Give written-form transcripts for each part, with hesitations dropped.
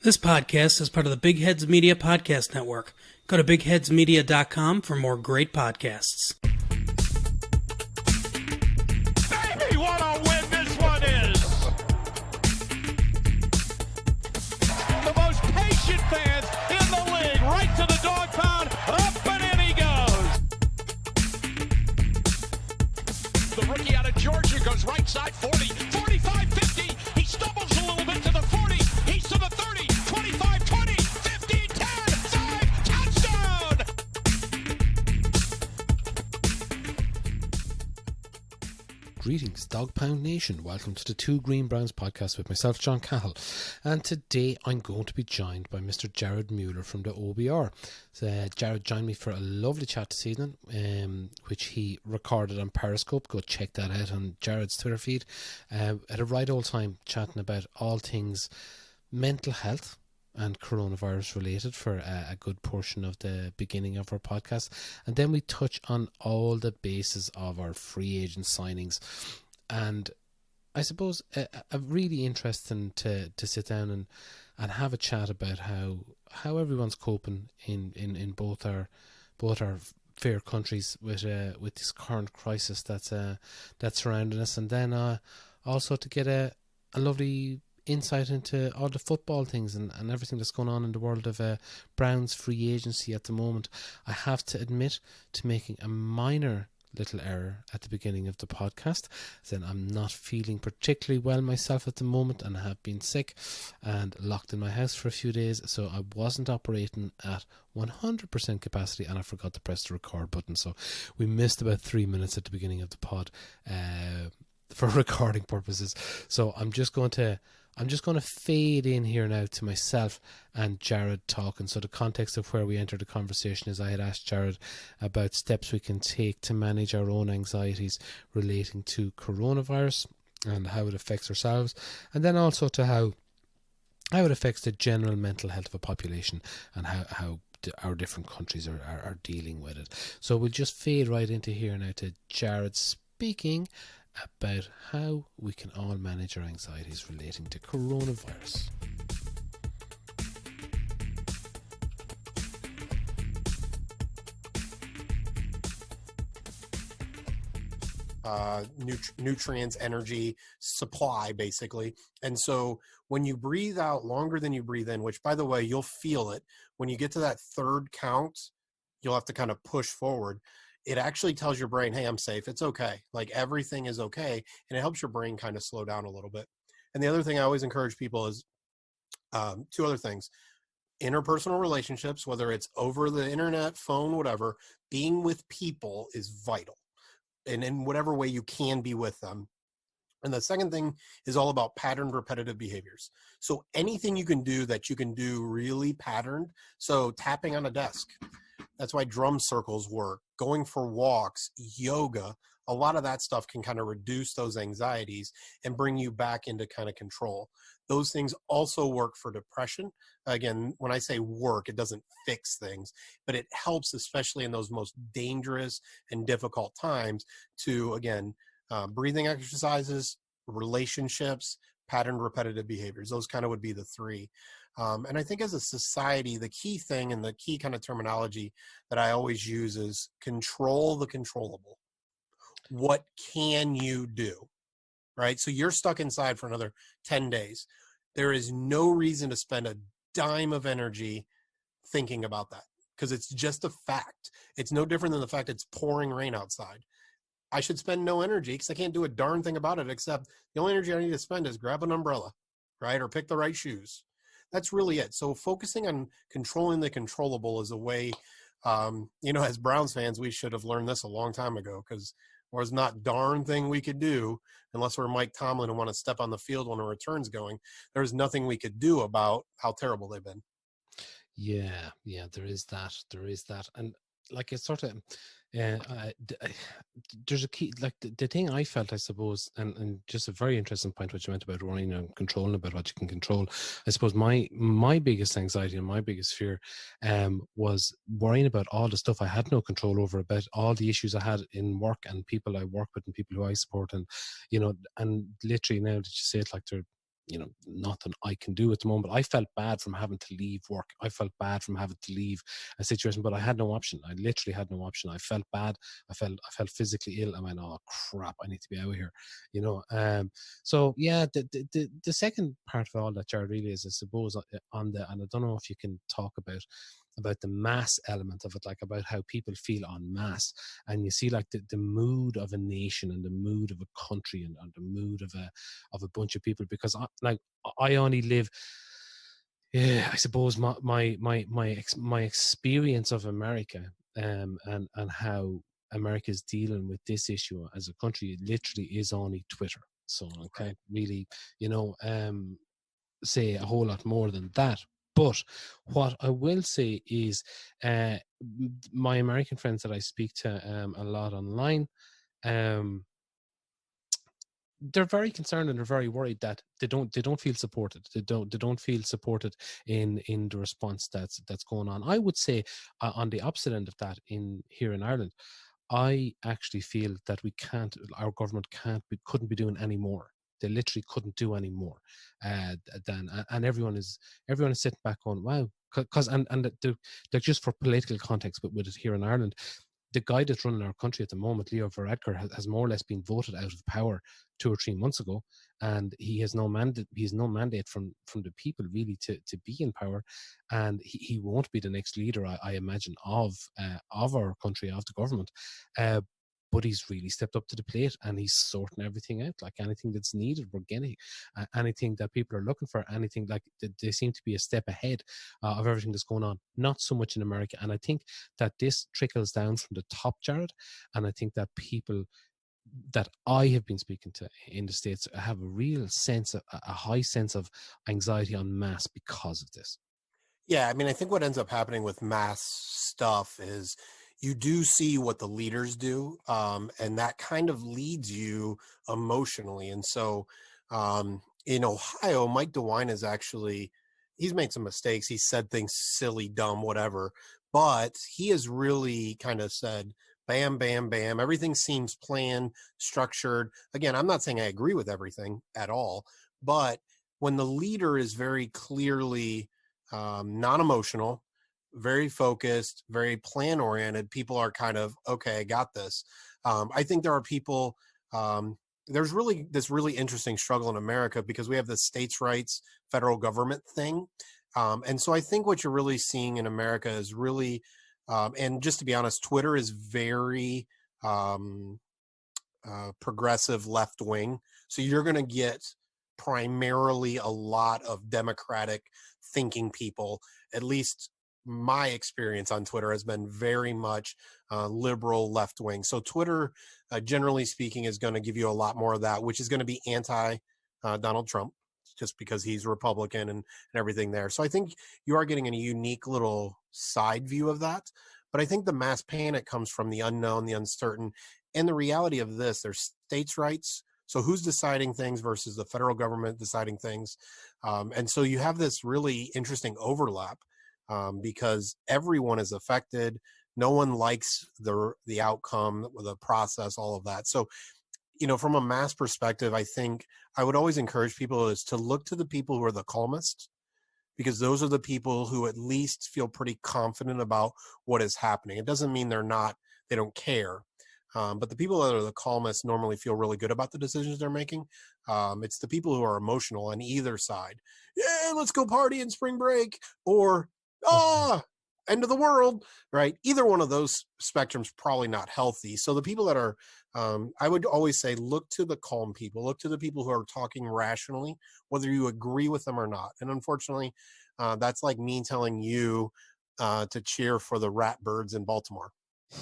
This podcast is part of the Big Heads Media Podcast Network. Go to bigheadsmedia.com for more great podcasts. Baby, what a win this one is! The most patient fans in the league, right to the dog pound, up and in he goes! The rookie out of Georgia goes right side 40, 45, 50, he stumbles a little bit to the 40, he's to the 30, 25, 20, 15, 10, 5, touchdown! Greetings, Dog Pound Nation. Welcome to the Two Green Browns podcast with myself, John Cahill. And today I'm going to be joined by Mr. Jared Mueller from the OBR. So, Jared joined me for a lovely chat this evening, which he recorded on Periscope. Go check that out on Jared's Twitter feed. At a right old time chatting about all things mental health and coronavirus related for a good portion of the beginning of our podcast, and then we touch on all the bases of our free agent signings. And I suppose a really interesting to sit down and have a chat about how everyone's coping in both our fair countries with this current crisis that's surrounding us, and then also to get a lovely insight into all the football things and everything that's going on in the world of Brown's free agency at the moment. I have to admit to making a minor little error at the beginning of the podcast. Then I'm not feeling particularly well myself at the moment and have been sick and locked in my house for a few days, so I wasn't operating at 100% capacity and I forgot to press the record button, so we missed about 3 minutes at the beginning of the pod for recording purposes. So I'm just going to fade in here now to myself and Jared talking. So the context of where we entered the conversation is I had asked Jared about steps we can take to manage our own anxieties relating to coronavirus and how it affects ourselves, and then also to how it affects the general mental health of a population and how our different countries are dealing with it. So we'll just fade right into here now to Jared speaking about how we can all manage our anxieties relating to coronavirus. Nutrients, energy supply, basically. And so when you breathe out longer than you breathe in, which, by the way, you'll feel it when you get to that third count, you'll have to kind of push forward. It actually tells your brain, hey, I'm safe. It's okay. Like, everything is okay. And it helps your brain kind of slow down a little bit. And the other thing I always encourage people is two other things. Interpersonal relationships, whether it's over the internet, phone, whatever, being with people is vital. And in whatever way you can be with them. And the second thing is all about patterned repetitive behaviors. So anything you can do that you can do really patterned. So tapping on a desk. That's why drum circles work. Going for walks, yoga, a lot of that stuff can kind of reduce those anxieties and bring you back into kind of control. Those things also work for depression. Again, when I say work, it doesn't fix things, but it helps, especially in those most dangerous and difficult times, to, again, breathing exercises, relationships, patterned repetitive behaviors. Those kind of would be the three. And I think as a society, the key thing and the key kind of terminology that I always use is control the controllable. What can you do, right? So you're stuck inside for another 10 days. There is no reason to spend a dime of energy thinking about that because it's just a fact. It's no different than the fact it's pouring rain outside. I should spend no energy because I can't do a darn thing about it, except the only energy I need to spend is grab an umbrella, right? Or pick the right shoes. That's really it. So focusing on controlling the controllable is a way, as Browns fans, we should have learned this a long time ago because there's not darn thing we could do unless we're Mike Tomlin and want to step on the field when a return's going. There's nothing we could do about how terrible they've been. Yeah, there is that. And like it's sort of, there's a key, like the thing I felt, I suppose, and just a very interesting point which you meant about running and controlling about what you can control. I suppose my biggest anxiety and my biggest fear was worrying about all the stuff I had no control over, about all the issues I had in work and people I work with and people who I support, and and literally now that you say it, like nothing I can do at the moment. I felt bad from having to leave work. I felt bad from having to leave a situation, but I had no option. I literally had no option. I felt bad. I felt physically ill. I went, oh crap, I need to be out of here, So yeah, the second part of all that, Jared, really is, I suppose, and I don't know if you can talk about the mass element of it, like about how people feel en masse, and you see like the mood of a nation and the mood of a country and the mood of a bunch of people, because I only live, yeah, I suppose my experience of America, and how America is dealing with this issue as a country, literally is only Twitter. So I can't really, say a whole lot more than that. But what I will say is, my American friends that I speak to a lot online, they're very concerned and they're very worried that they don't feel supported. They don't feel supported in the response that's going on. I would say, on the opposite end of that, here in Ireland, I actually feel that our government couldn't be doing any more. They literally couldn't do any more and everyone is sitting back going, wow, because they're just for political context, but with it here in Ireland, the guy that's running our country at the moment, Leo Varadkar, has more or less been voted out of power 2 or 3 months ago, and he has no mandate. He has no mandate from the people really to be in power, and he won't be the next leader, I imagine, of our country, of the government. But he's really stepped up to the plate and he's sorting everything out. Like anything that's needed, we're getting anything that people are looking for, anything, like they seem to be a step ahead of everything that's going on. Not so much in America. And I think that this trickles down from the top, Jared. And I think that people that I have been speaking to in the States have a real sense of, a high sense of anxiety en masse because of this. Yeah, I mean, I think what ends up happening with mass stuff is you do see what the leaders do, and that kind of leads you emotionally. And so in Ohio, Mike DeWine is he's made some mistakes. He said things silly, dumb, whatever, but he has really kind of said, bam, bam, bam. Everything seems planned, structured. Again, I'm not saying I agree with everything at all, but when the leader is very clearly non-emotional, very focused, very plan-oriented, people are kind of, okay, I got this. I think there are people, there's really this really interesting struggle in America because we have the states' rights, federal government thing. And so I think what you're really seeing in America is really, and just to be honest, Twitter is very progressive left-wing. So you're going to get primarily a lot of Democratic thinking people. At least my experience on Twitter has been very much liberal left-wing. So Twitter, generally speaking, is going to give you a lot more of that, which is going to be anti Donald Trump, just because he's Republican and everything there. So I think you are getting a unique little side view of that. But I think the mass panic comes from the unknown, the uncertain, and the reality of this. There's states' rights. So who's deciding things versus the federal government deciding things? And so you have this really interesting overlap because everyone is affected. No one likes the outcome, the process, all of that. So, from a mass perspective, I think I would always encourage people is to look to the people who are the calmest, because those are the people who at least feel pretty confident about what is happening. It doesn't mean they don't care. But the people that are the calmest normally feel really good about the decisions they're making. It's the people who are emotional on either side. Yeah, let's go party in spring break, or end of the world, right? Either one of those spectrums probably not healthy. So the people that are, I would always say, look to the calm people, look to the people who are talking rationally, whether you agree with them or not. And unfortunately, that's like me telling you to cheer for the Ratbirds in Baltimore.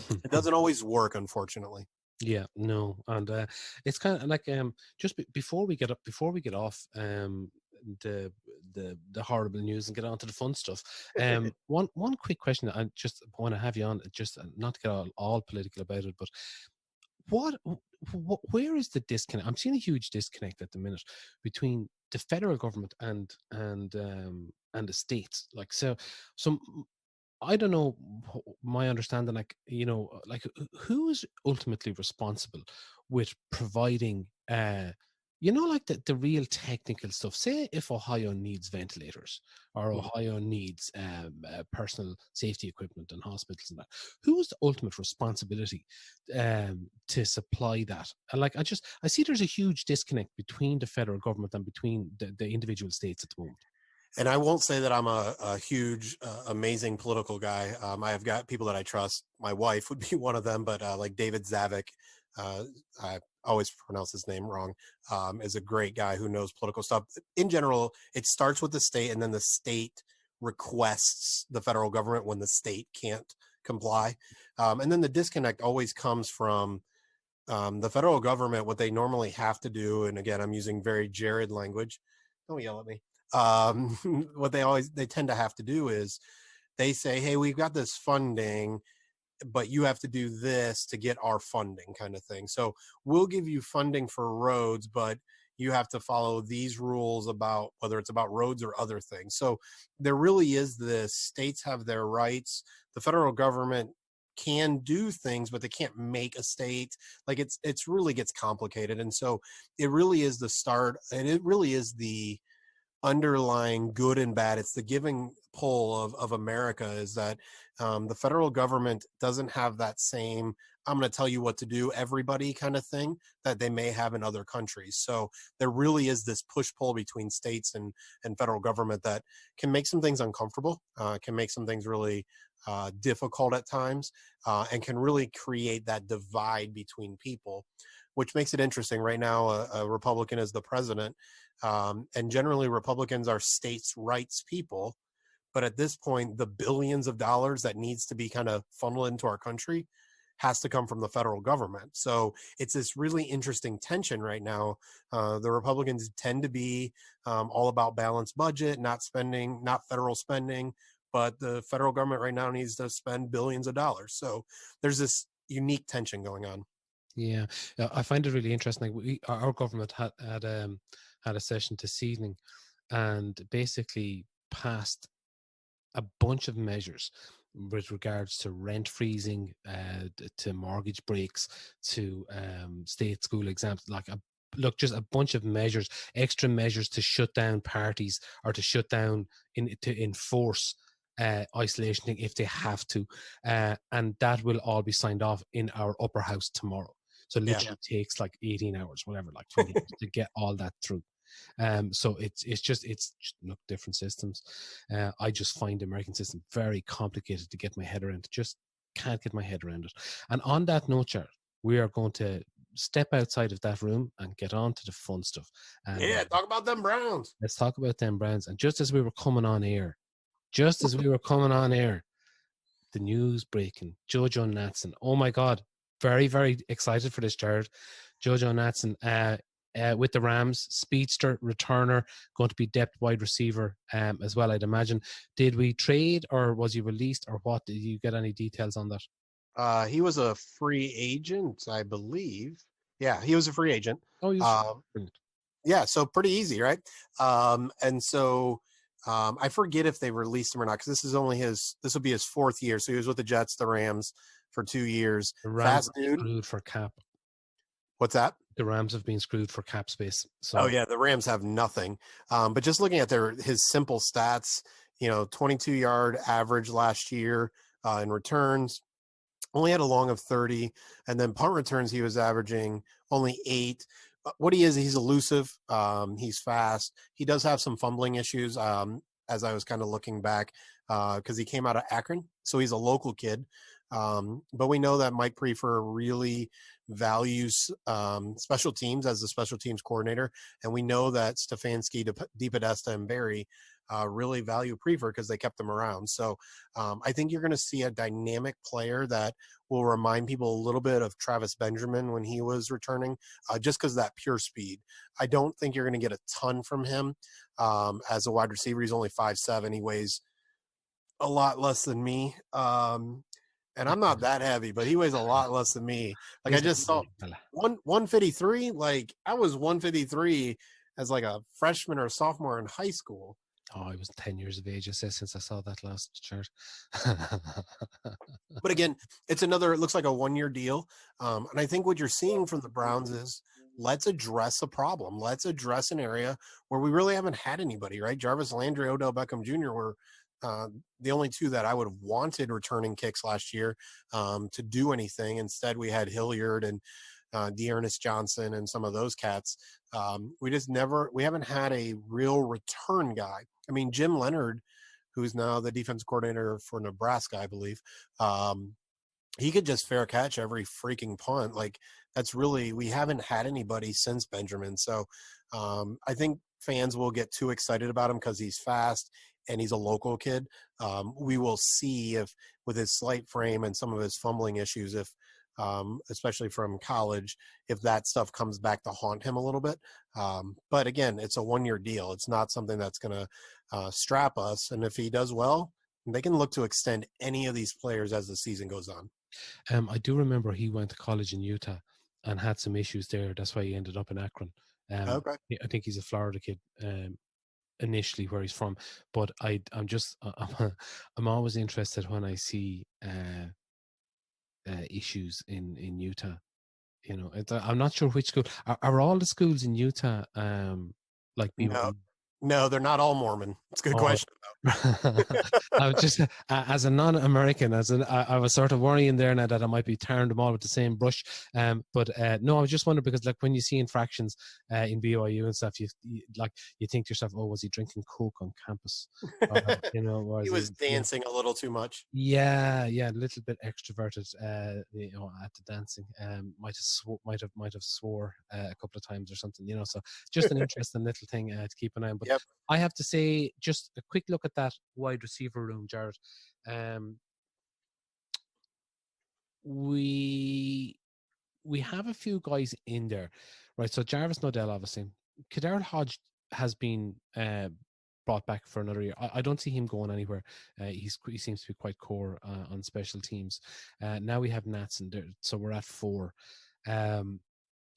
It doesn't always work, unfortunately. Yeah, no, and it's kind of like just before we get off the horrible news and get on to the fun stuff. One quick question that I just want to have you on, just not to get all political about it, but where is the disconnect? I'm seeing a huge disconnect at the minute between the federal government and the states. Like so I don't know, my understanding, like who is ultimately responsible with providing like the real technical stuff. Say if Ohio needs ventilators or Ohio needs personal safety equipment in hospitals and that, who's the ultimate responsibility to supply that? And like, I see there's a huge disconnect between the federal government and between the individual states at the moment. And I won't say that I'm a huge, amazing political guy. I have got people that I trust. My wife would be one of them, but like David Zavik, I always pronounce his name wrong, is a great guy who knows political stuff. In general, it starts with the state, and then the state requests the federal government when the state can't comply. And then the disconnect always comes from the federal government. What they normally have to do, and again, I'm using very Jared language. Don't yell at me. What they tend to have to do is they say, hey, we've got this funding, but you have to do this to get our funding, kind of thing. So we'll give you funding for roads, but you have to follow these rules about whether it's about roads or other things. So there really is this, states have their rights. The federal government can do things, but they can't make a state. Like it's really gets complicated. And so it really is the start, and it really is the underlying good and bad. It's the giving pull of America, is that the federal government doesn't have that same, I'm going to tell you what to do, everybody kind of thing that they may have in other countries. So there really is this push-pull between states and federal government that can make some things uncomfortable, can make some things really difficult at times, and can really create that divide between people, which makes it interesting. Right now, a Republican is the president, and generally Republicans are states' rights people. But at this point, the billions of dollars that needs to be kind of funneled into our country has to come from the federal government. So it's this really interesting tension right now. The Republicans tend to be all about balanced budget, not federal spending, but the federal government right now needs to spend billions of dollars. So there's this unique tension going on. Yeah, I find it really interesting. Like our government had a session this evening, and basically passed a bunch of measures with regards to rent freezing, to mortgage breaks, to state school exams. Just a bunch of measures, extra measures to shut down parties or to shut down to enforce isolation if they have to, and that will all be signed off in our upper house tomorrow. So it literally takes like 18 hours, whatever, like 20 hours to get all that through. So it's just look, different systems. I just find the American system very complicated to get my head around. Just can't get my head around it. And on that note, Jared, we are going to step outside of that room and get on to the fun stuff. And, talk about them Browns. Let's talk about them Browns. And just as we were coming on air, the news breaking, Jojo Natson. Oh my God. Very, very excited for this, Jared. Jojo Natson with the Rams, speedster, returner, going to be depth wide receiver as well, I'd imagine. Did we trade, or was he released, or what? Did you get any details on that? He was a free agent, I believe. Yeah, he was a free agent. Oh, brilliant. Yeah, so pretty easy, right? And so I forget if they released him or not, because this will be his fourth year. So he was with the Jets, the Rams for 2 years. The Rams screwed for cap. What's that? The Rams have been screwed for cap space. So. Oh yeah, the Rams have nothing. But just looking at his simple stats, 22-yard average last year in returns, only had a long of 30, and then punt returns he was averaging only 8. What he is, he's elusive. He's fast. He does have some fumbling issues, as I was kind of looking back, because he came out of Akron, so he's a local kid. But we know that Mike Prefer really values special teams as the special teams coordinator, and we know that Stefanski, DePodesta, and Barry really value Prefer because they kept them around. So I think you're going to see a dynamic player that will remind people a little bit of Travis Benjamin when he was returning, just because of that pure speed. I don't think you're going to get a ton from him as a wide receiver. He's only 5'7". He weighs a lot less than me. And I'm not that heavy, but he weighs a lot less than me. Like, I just saw 153. Like, I was 153 as like a freshman or a sophomore in high school. Oh, I was 10 years of age, since I saw that last chart. But again, it looks like a 1-year deal. And I think what you're seeing from the Browns is let's address a problem. Let's address an area where we really haven't had anybody, right? Jarvis Landry, Odell Beckham Jr. were the only two that I would have wanted returning kicks last year to do anything. Instead, we had Hilliard and Dearness Johnson and some of those cats. We haven't had a real return guy. I mean, Jim Leonard, who's now the defensive coordinator for Nebraska, I believe, he could just fair catch every freaking punt. Like, we haven't had anybody since Benjamin. So I think fans will get too excited about him because he's fast and he's a local kid. We will see if, with his slight frame and some of his fumbling issues, if especially from college, if that stuff comes back to haunt him a little bit. But again, it's a 1-year deal. It's not something that's going to strap us. And if he does well, they can look to extend any of these players as the season goes on. I do remember he went to college in Utah and had some issues there. That's why he ended up in Akron. Okay. I think he's a Florida kid initially, where he's from. But I'm always interested when I see issues in Utah. You know, I'm not sure which school are all the schools in Utah like BYU? No, they're not all Mormon. It's a good question. I was just as a non-American, I was sort of worrying there now that I might be tarring them all with the same brush. But no, I was just wondering because, like, when you see infractions in BYU and stuff, you think to yourself, "Oh, was he drinking coke on campus?" You know, he was dancing a little too much. Yeah, a little bit extroverted. You know, at the dancing, might have swore a couple of times or something. You know, so just an interesting little thing to keep an eye on. But yep. I have to say, just a quick look at that wide receiver room, Jared. We have a few guys in there, right? So Jarvis Nodell, obviously. Kaderl Hodge has been brought back for another year. I don't see him going anywhere. He seems to be quite core on special teams. Now we have Nats in there, so we're at 4.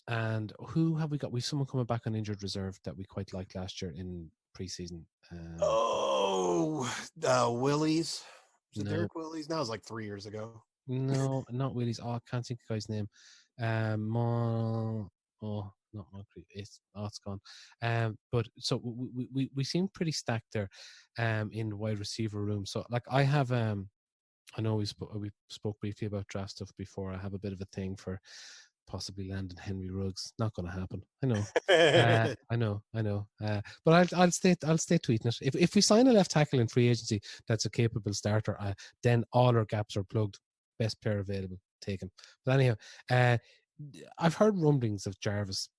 And who have we got? We've someone coming back on injured reserve that we quite liked last year in preseason. Willie's. Was it No. Derek Willie's? That was like 3 years ago. No, not Willie's. Oh, I can't think of the guy's name. Not Moncrief. It's gone. But so we seem pretty stacked there, in the wide receiver room. So, like, I have I know we spoke briefly about draft stuff before. I have a bit of a thing for possibly landing Henry Ruggs. Not going to happen. I know. I know. But I'll stay tweeting it. If we sign a left tackle in free agency that's a capable starter, then all our gaps are plugged. Best player available, taken. But anyhow, I've heard rumblings of Jarvis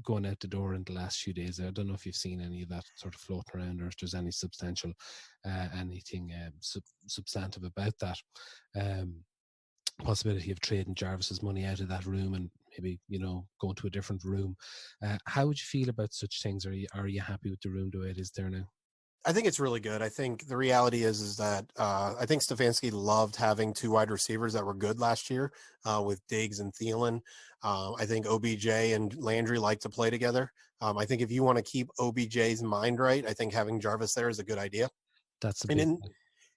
going out the door in the last few days. I don't know if you've seen any of that sort of floating around, or if there's any substantial anything substantive about that. Possibility of trading Jarvis's money out of that room and maybe, you know, going to a different room. How would you feel about such things? Are you happy with the room the way it is there now? I think it's really good. I think the reality is that I think Stefanski loved having 2 wide receivers that were good last year with Diggs and Thielen. I think OBJ and Landry like to play together. I think if you want to keep OBJ's mind right, I think having Jarvis there is a good idea. That's a big thing.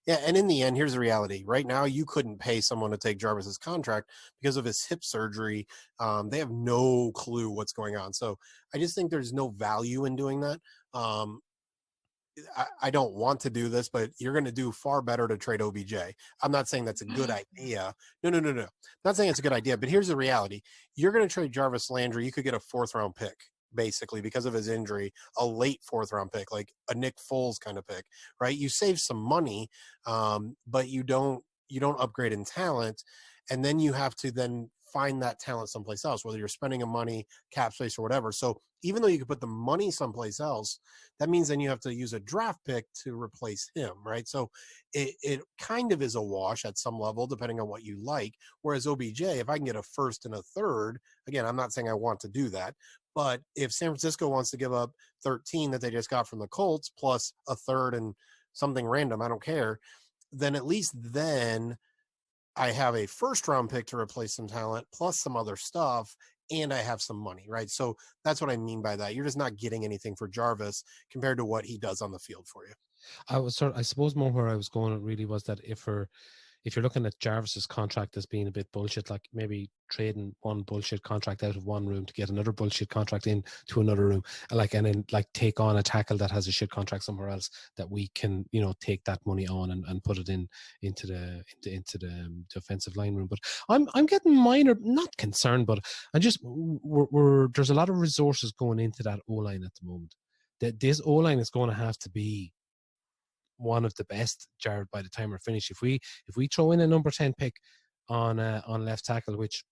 Yeah, and in the end, here's the reality. Right now, you couldn't pay someone to take Jarvis's contract because of his hip surgery. They have no clue what's going on. So I just think there's no value in doing that. I don't want to do this, but you're going to do far better to trade OBJ. I'm not saying that's a good idea. No. I'm not saying it's a good idea, but here's the reality. You're going to trade Jarvis Landry. You could get a 4th-round pick, basically, because of his injury, a late 4th-round pick, like a Nick Foles kind of pick, right? You save some money, but you don't upgrade in talent, and then you have to then find that talent someplace else, whether you're spending a money, cap space, or whatever. So even though you could put the money someplace else, that means then you have to use a draft pick to replace him, right? So it kind of is a wash at some level, depending on what you like. Whereas OBJ, if I can get a 1st and a 3rd, again, I'm not saying I want to do that, but if San Francisco wants to give up 13 that they just got from the Colts plus a 3rd and something random, I don't care, then at least then I have a 1st-round pick to replace some talent plus some other stuff, and I have some money, right? So that's what I mean by that. You're just not getting anything for Jarvis compared to what he does on the field for you. I suppose more where I was going really was that if if you're looking at Jarvis's contract as being a bit bullshit, like maybe trading one bullshit contract out of one room to get another bullshit contract into another room, like, and then like take on a tackle that has a shit contract somewhere else that we can, you know, take that money on and put it into the defensive line room. But I'm getting minor, not concerned, but I'm just there's a lot of resources going into that O-line at the moment. That this O-line is going to have to be one of the best, Jared, by the time we're finished. If we throw in a number 10 pick on left tackle, which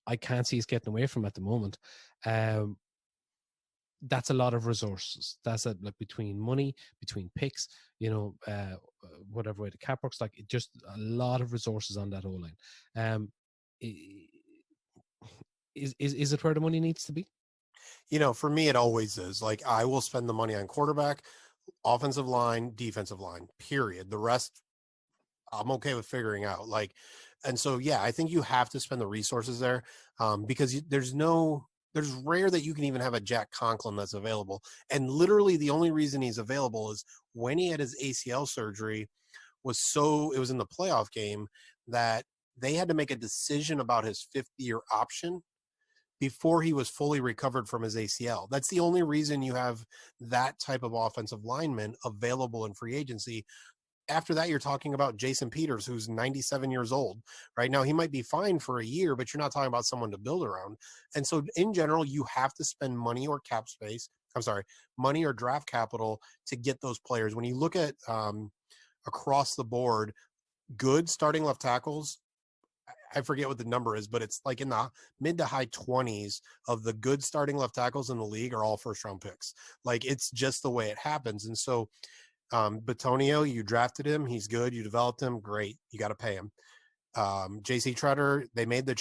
I can't see us getting away from at the moment, that's a lot of resources. That's like between money, between picks, you know, whatever way the cap works, like just a lot of resources on that O-line. Is it where the money needs to be? You know, for me, it always is. Like, I will spend the money on quarterback, offensive line, defensive line, period. The rest, I'm okay with figuring out. Like, and so, yeah, I think you have to spend the resources there, because there's rare that you can even have a Jack Conklin that's available. And literally the only reason he's available is when he had his ACL surgery it was in the playoff game that they had to make a decision about his 5th-year option before he was fully recovered from his ACL. That's the only reason you have that type of offensive lineman available in free agency. After that, you're talking about Jason Peters, who's 97 years old. Right now, he might be fine for a year, but you're not talking about someone to build around. And so in general, you have to spend money or money or draft capital to get those players. When you look at across the board, good starting left tackles, I forget what the number is, but it's like in the mid to high 20s of the good starting left tackles in the league are all first round picks. Like, it's just the way it happens. And so Bitonio, you drafted him. He's good. You developed him. Great. You got to pay him. JC Treader, they made they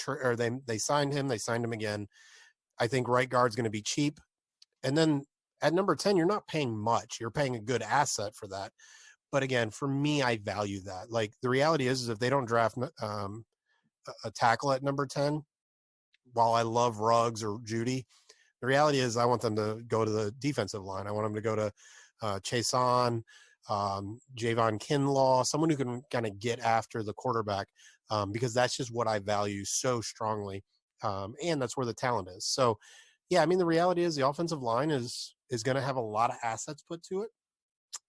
signed him. They signed him again. I think right guard's going to be cheap. And then at number 10, you're not paying much. You're paying a good asset for that. But again, for me, I value that. Like, the reality is if they don't draft a tackle at number 10, while I love Ruggs or Judy, the reality is I want them to go to the defensive line. I want them to go to Chason, Javon Kinlaw, someone who can kind of get after the quarterback, because that's just what I value so strongly. And that's where the talent is. So, yeah, I mean, the reality is the offensive line is going to have a lot of assets put to it,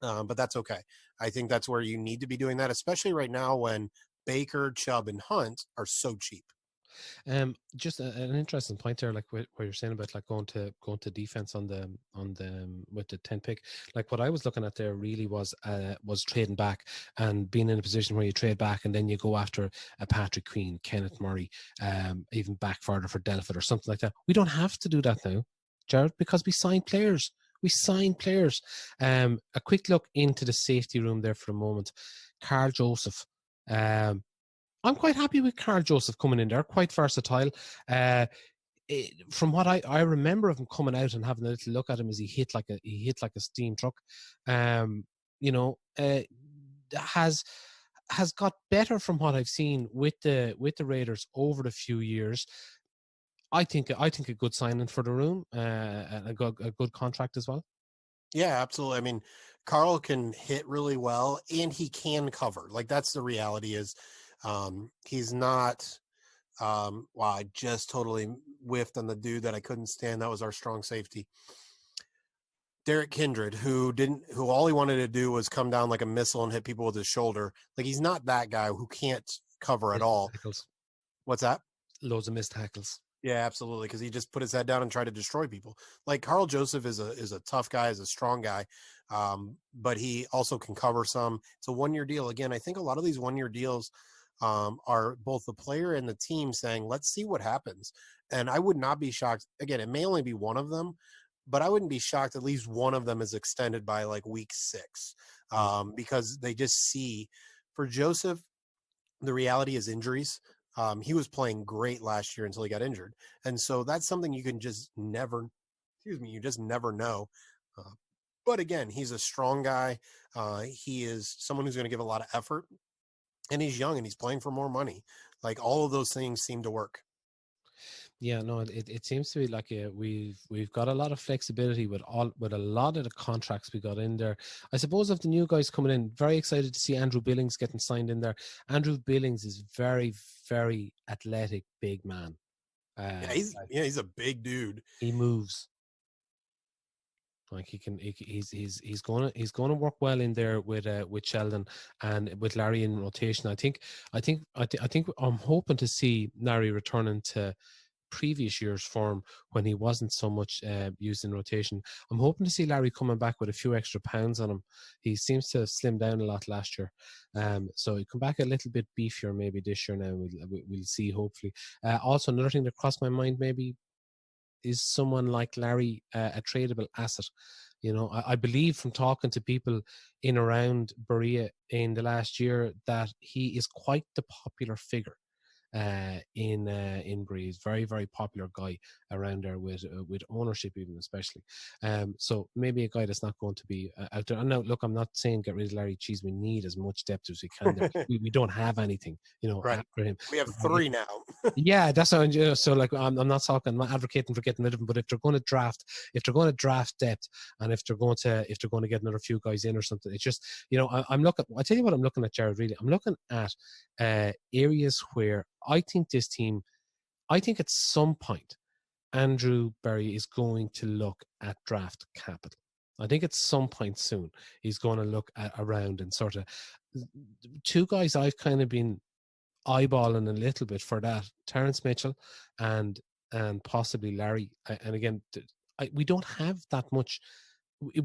but that's okay. I think that's where you need to be doing that, especially right now when Baker, Chubb, and Hunt are so cheap. Just an interesting point there, like what you're saying about like going to defense on the with the 10 pick. Like, what I was looking at there really was trading back and being in a position where you trade back and then you go after a Patrick Queen, Kenneth Murray, even back further for Delpit or something like that. We don't have to do that now, Jared, because we sign players. A quick look into the safety room there for a moment. Carl Joseph. I'm quite happy with Carl Joseph coming in there, quite versatile. From what I remember of him coming out and having a little look at him as he hit like a steam truck, has got better from what I've seen with the Raiders over the few years. I think a good signing for the room, and a good contract as well. Yeah, absolutely. I mean, Carl can hit really well and he can cover. Like, that's the reality is he's not wow, I just totally whiffed on the dude that I couldn't stand. That was our strong safety. Derek Kindred, who all he wanted to do was come down like a missile and hit people with his shoulder. Like, he's not that guy who can't cover at all. Tackles. What's that? Loads of missed tackles. Yeah, absolutely. Because he just put his head down and tried to destroy people. Like, Carl Joseph is a tough guy, is a strong guy, but he also can cover some. It's a 1-year deal. Again, I think a lot of these 1-year deals are both the player and the team saying, let's see what happens. And I would not be shocked. Again, it may only be one of them, but I wouldn't be shocked at least one of them is extended by like week 6, because they just see. For Joseph, the reality is injuries. He was playing great last year until he got injured. And so that's something you can just never, you just never know. But again, he's a strong guy. He is someone who's going to give a lot of effort, and he's young and he's playing for more money. Like, all of those things seem to work. Yeah, no, it seems to be like we've got a lot of flexibility with a lot of the contracts we got in there. I suppose of the new guys coming in, very excited to see Andrew Billings getting signed in there. Andrew Billings is very, very athletic, big man. He's a big dude. He moves. Like he's gonna work well in there with Sheldon and with Larry in rotation. I think I'm hoping to see Larry returning to previous year's form when he wasn't so much used in rotation. I'm hoping to see Larry coming back with a few extra pounds on him. He seems to have slimmed down a lot last year, so he come back a little bit beefier maybe this year. Now we'll see. Hopefully, also another thing that crossed my mind maybe is someone like Larry a tradable asset. You know, I believe from talking to people in around Berea in the last year that he is quite the popular figure in Breeze. Very, very popular guy around there with ownership even especially. So maybe a guy that's not going to be out there. And now, look, I'm not saying get rid of Larry Cheese. We need as much depth as we can there. we don't have anything, you know, Right. after him. We have 3 now. Yeah, that's how. So like, I'm not talking, I'm not advocating for getting rid of them. But if they're going to draft depth, and if they're going to get another few guys in or something, it's just, you know, I'm looking. I tell you what, I'm looking at, Jared. Really, I'm looking at areas where I think this team. I think at some point, Andrew Berry is going to look at draft capital. I think at some point soon he's going to look around and sort of two guys I've kind of been eyeballing a little bit for that, Terence Mitchell and possibly Larry. And again, we don't have that much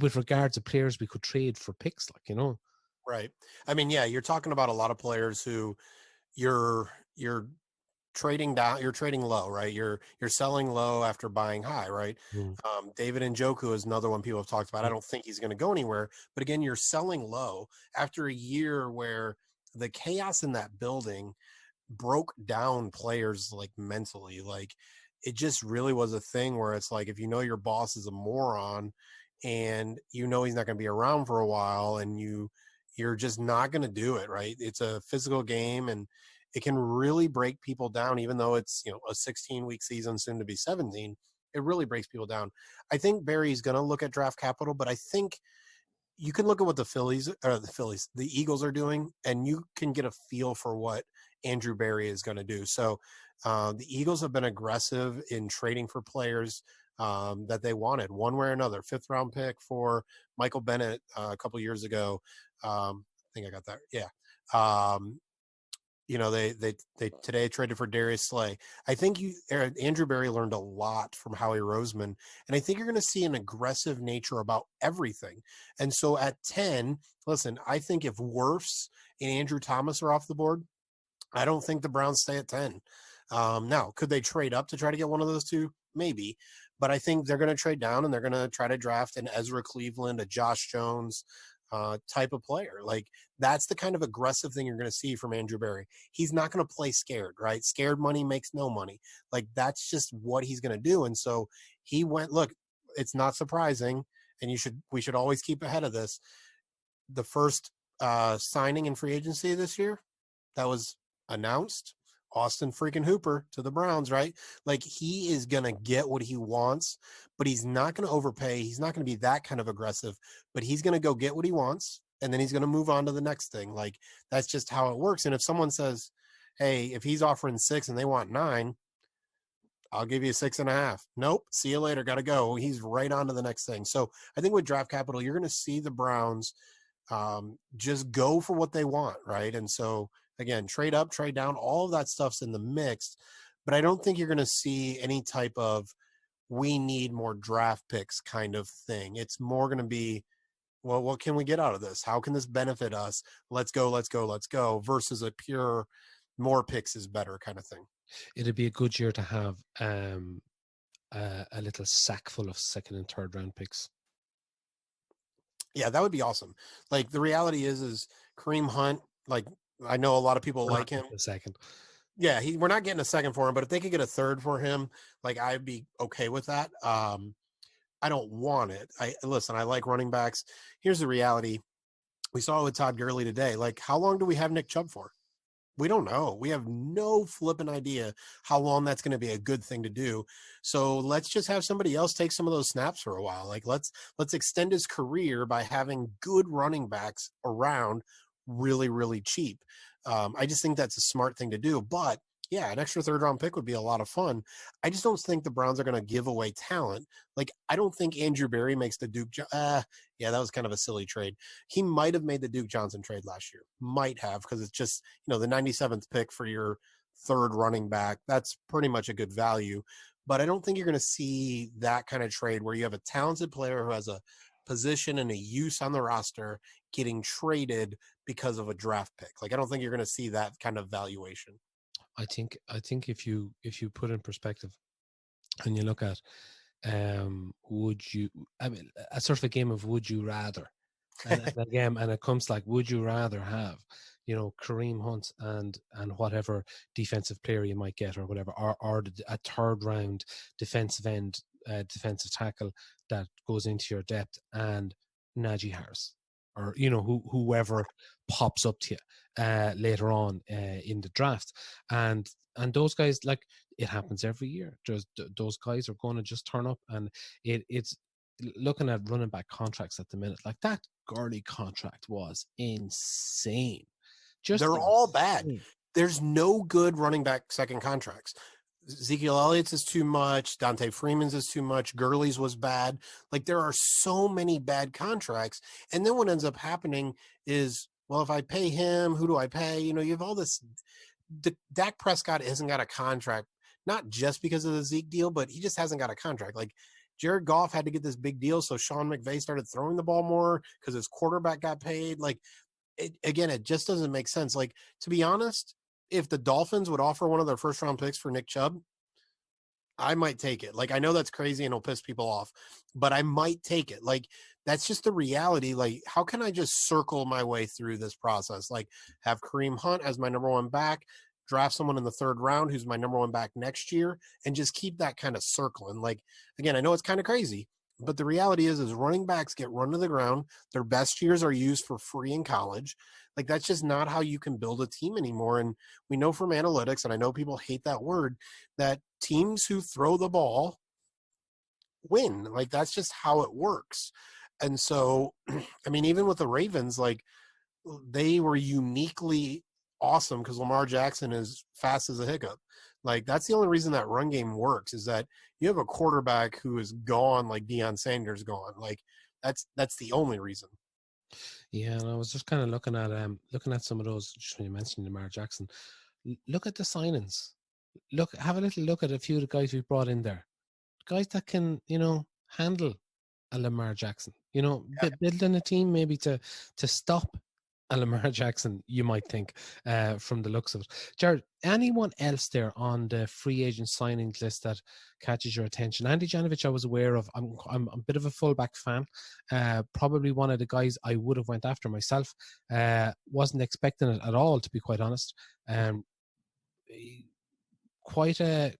with regards to players we could trade for picks, like, you know. Right. I mean, yeah, you're talking about a lot of players who you're trading down, you're trading low, right? You're selling low after buying high, right? David Njoku is another one people have talked about. I don't think he's going to go anywhere, but again, you're selling low after a year where the chaos in that building broke down players like mentally. Like, it just really was a thing where it's like, if you know your boss is a moron and you know he's not going to be around for a while, and you're just not going to do it, right? It's a physical game, and it can really break people down, even though it's, you know, a 16-week season, soon to be 17. It really breaks people down. I think Barry's going to look at draft capital, but I think you can look at what the Eagles are doing, and you can get a feel for what Andrew Berry is going to do. So the Eagles have been aggressive in trading for players that they wanted one way or another. 5th round pick for Michael Bennett a couple years ago. I think I got that. Yeah. You know, they today traded for Darius Slay. I think Andrew Berry learned a lot from Howie Roseman, and I think you're going to see an aggressive nature about everything. And so at 10, listen, I think if Wirfs and Andrew Thomas are off the board, I don't think the Browns stay at 10. Now, could they trade up to try to get one of those two? Maybe, but I think they're going to trade down, and they're going to try to draft an Ezra Cleveland, a Josh Jones type of player. Like, that's the kind of aggressive thing you're going to see from Andrew Berry. He's not going to play scared, right? Scared money makes no money. Like, that's just what he's going to do. And so he went, look, it's not surprising, and we should always keep ahead of this. The first signing in free agency this year that was announced, Austin freaking Hooper to the Browns, right? Like, he is going to get what he wants, but he's not going to overpay. He's not going to be that kind of aggressive, but he's going to go get what he wants, and then he's going to move on to the next thing. Like, that's just how it works. And if someone says, hey, if he's offering 6 and they want 9, I'll give you 6.5. Nope. See you later. Got to go. He's right on to the next thing. So I think with draft capital, you're going to see the Browns just go for what they want, right? And so, again, trade up, trade down, all of that stuff's in the mix, but I don't think you're going to see any type of we need more draft picks kind of thing. It's more going to be, well, what can we get out of this? How can this benefit us? Let's go versus a pure more picks is better kind of thing. It'd be a good year to have a little sack full of 2nd and 3rd round picks. Yeah, that would be awesome. Like, the reality is Kareem Hunt, like, I know a lot of people like him. A second. Yeah, we're not getting a second for him, but if they could get a 3rd for him, like, I'd be okay with that. I don't want it. I like running backs. Here's the reality. We saw it with Todd Gurley today. Like, how long do we have Nick Chubb for? We don't know. We have no flipping idea how long that's going to be a good thing to do. So let's just have somebody else take some of those snaps for a while. Like let's extend his career by having good running backs around really, really cheap. I just think that's a smart thing to do. But yeah, an extra third round pick would be a lot of fun. I just don't think the Browns are going to give away talent. Like I don't think Andrew Berry makes the Duke. Yeah, that was kind of a silly trade. He might have made the Duke Johnson trade last year. Might have, because it's just, the 97th pick for your third running back. That's pretty much a good value. But I don't think you're going to see that kind of trade where you have a talented player who has a position and a use on the roster getting traded because of a draft pick. Like I don't think you're going to see that kind of valuation. I think if you put in perspective and you look at a sort of a game of would you rather, and it comes like, would you rather have Kareem Hunt and whatever defensive player you might get or whatever, or a third round defensive end, defensive tackle that goes into your depth, and Najee Harris, or whoever pops up to you later on in the draft, and those guys, like, it happens every year. Those guys are going to just turn up, and it's looking at running back contracts at the minute. Like that Gurley contract was insane. They're all bad. There's no good running back second contracts. Ezekiel Elliott's is too much. Dante Freeman's is too much. Gurley's was bad. Like there are so many bad contracts. And then what ends up happening is, well, if I pay him, who do I pay? You have all this. Dak Prescott hasn't got a contract, not just because of the Zeke deal, but he just hasn't got a contract. Like Jared Goff had to get this big deal, so Sean McVay started throwing the ball more because his quarterback got paid. Like, it just doesn't make sense. Like, to be honest, if the Dolphins would offer one of their first round picks for Nick Chubb, I might take it. Like, I know that's crazy and it'll piss people off, but I might take it. Like, that's just the reality. Like, how can I just circle my way through this process? Like, have Kareem Hunt as my number one back, draft someone in the third round who's my number one back next year, and just keep that kind of circling. Like, again, I know it's kind of crazy, but the reality is running backs get run to the ground. Their best years are used for free in college. Like, that's just not how you can build a team anymore. And we know from analytics, and I know people hate that word, that teams who throw the ball win. Like, that's just how it works. And so, I mean, even with the Ravens, like, they were uniquely awesome because Lamar Jackson is fast as a hiccup. Like, that's the only reason that run game works, is that you have a quarterback who is gone, like Deion Sanders gone. Like, that's the only reason. Yeah, and I was just kind of looking at some of those, just when you mentioned Lamar Jackson. Look at the signings. Have a little look at a few of the guys we've brought in there. Guys that can, handle a Lamar Jackson. Building a team maybe to stop a Lamar Jackson, you might think, from the looks of it. Jared, anyone else there on the free agent signings list that catches your attention? Andy Janovich, I was aware of. I'm a bit of a fullback fan. Probably one of the guys I would have went after myself. Wasn't expecting it at all, to be quite honest. Quite a